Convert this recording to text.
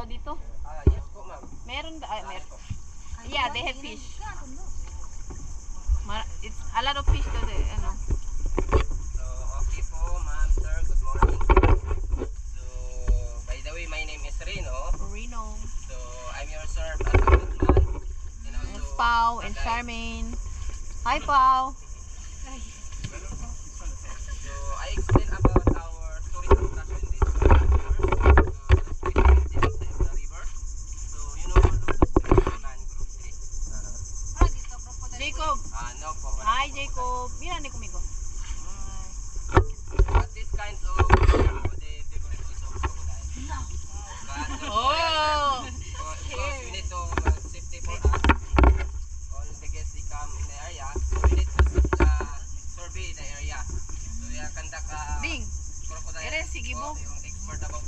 daw dito. Yes po, ma'am. Meron, meron. Yeah, they have fish. It's a lot of fish daw, ano. So, okay po, ma'am, sir. Good morning. So, by the way, my name is Rino. Reno. So, I'm your serve at the man. And also, It's Pao and Charmaine. Hi, Pao. So, I explain about our tourist attraction this river. So, the street is inside the river. So, you know, all of the street is mangrove tree. Jacob. No po. Hi, Jacob. Yan, kumigo. But this kinds of the favorite also of crocodile. But, Oh! because we need to safety for us. All the guests they come in the area, so we need to survey the area. So we conduct Bing. crocodile Ere, sige mo. yung expert about